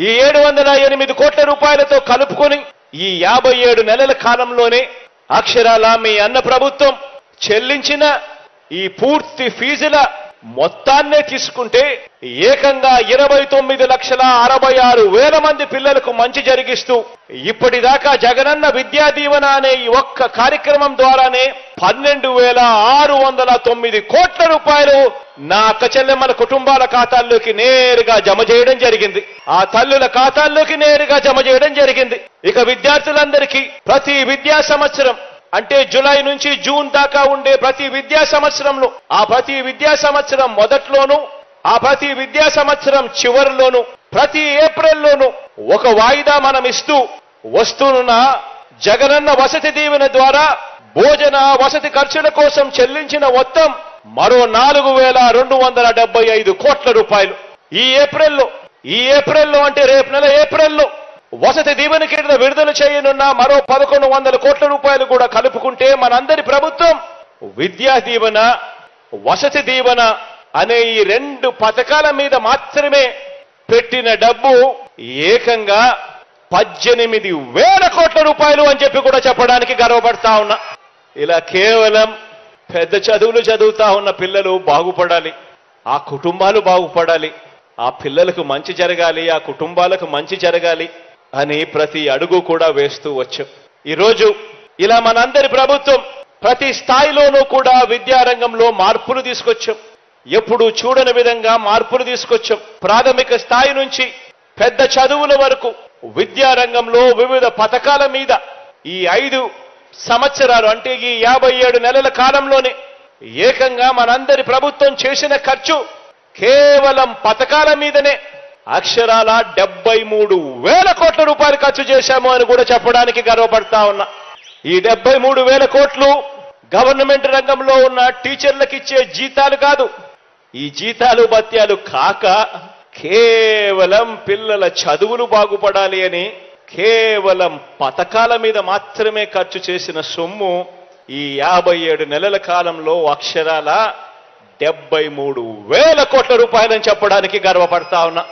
ఈ 708 కోట్ల రూపాయలతో కలుపుకొని ఈ 57 నెలల కాలంలోనే అక్షరాల మీ అన్న ప్రభుత్వం చెల్లించిన ఈ పూర్తి ఫీజుల మొత్తాన్నే తీసుకుంటే ఏకంగా 29,66,000 మంది పిల్లలకు మంచి జరిగిస్తూ ఇప్పటిదాకా జగనన్న విద్యా దీవెన అనే ఈ ఒక్క కార్యక్రమం ద్వారానే 12,609 కోట్ల రూపాయలు నా అక్క చెల్లెమ్మల కుటుంబాల ఖాతాల్లోకి నేరుగా జమ చేయడం జరిగింది. ఆ తల్లుల ఖాతాల్లోకి నేరుగా జమ చేయడం జరిగింది. ఇక విద్యార్థులందరికీ ప్రతి విద్యా సంవత్సరం అంటే జూలై నుంచి జూన్ దాకా ఉండే ప్రతి విద్యా సంవత్సరంలో ఆ ప్రతి విద్యా సంవత్సరం మొదట్లోనూ ఆ ప్రతి విద్యా సంవత్సరం చివరిలోనూ ప్రతి ఏప్రిల్లోనూ ఒక వాయిదా మనం ఇస్తూ వస్తున్న జగనన్న వసతి దీవెన ద్వారా భోజన వసతి ఖర్చుల కోసం చెల్లించిన మొత్తం మరో 4,275 కోట్ల రూపాయలు ఈ ఏప్రిల్లో అంటే రేపు నెల ఏప్రిల్లో వసతి దీవెన కింద విడుదల చేయనున్న మరో 1,100 కోట్ల రూపాయలు కూడా కలుపుకుంటే మనందరి ప్రభుత్వం విద్యా దీవెన వసతి దీవెన అనే ఈ 2 పథకాల మీద మాత్రమే పెట్టిన డబ్బు ఏకంగా 18,000 కోట్ల రూపాయలు అని చెప్పి కూడా చెప్పడానికి గర్వపడతా ఉన్నా. ఇలా కేవలం పెద్ద చదువులు చదువుతా ఉన్న పిల్లలు బాగుపడాలి, ఆ కుటుంబాలు బాగుపడాలి, ఆ పిల్లలకు మంచి జరగాలి, ఆ కుటుంబాలకు మంచి జరగాలి అని ప్రతి అడుగు కూడా వేస్తూ వచ్చాం. ఈరోజు ఇలా మనందరి ప్రభుత్వం ప్రతి స్థాయిలోనూ కూడా విద్యారంగంలో మార్పులు తీసుకొచ్చాం. ఎప్పుడు చూడని విధంగా మార్పులు తీసుకొచ్చాం. ప్రాథమిక స్థాయి నుంచి పెద్ద చదువుల వరకు విద్యారంగంలో వివిధ పథకాల మీద ఈ 5 సంవత్సరాలు అంటే ఈ 57 నెలల కాలంలోనే ఏకంగా మనందరి ప్రభుత్వం చేసిన ఖర్చు కేవలం పథకాల మీదనే అక్షరాల 73,000 కోట్ల రూపాయలు ఖర్చు చేశాము అని కూడా చెప్పడానికి గర్వపడతా ఉన్నా. ఈ 73,000 కోట్లు గవర్నమెంట్ రంగంలో ఉన్న టీచర్లకు ఇచ్చే జీతాలు కాదు. ఈ జీతాలు భత్యాలు కాక కేవలం పిల్లల చదువులు బాగుపడాలి అని కేవలం పథకాల మీద మాత్రమే ఖర్చు చేసిన సొమ్ము ఈ 57 నెలల కాలంలో అక్షరాల 73,000 కోట్ల రూపాయలని చెప్పడానికి గర్వపడతా ఉన్నా.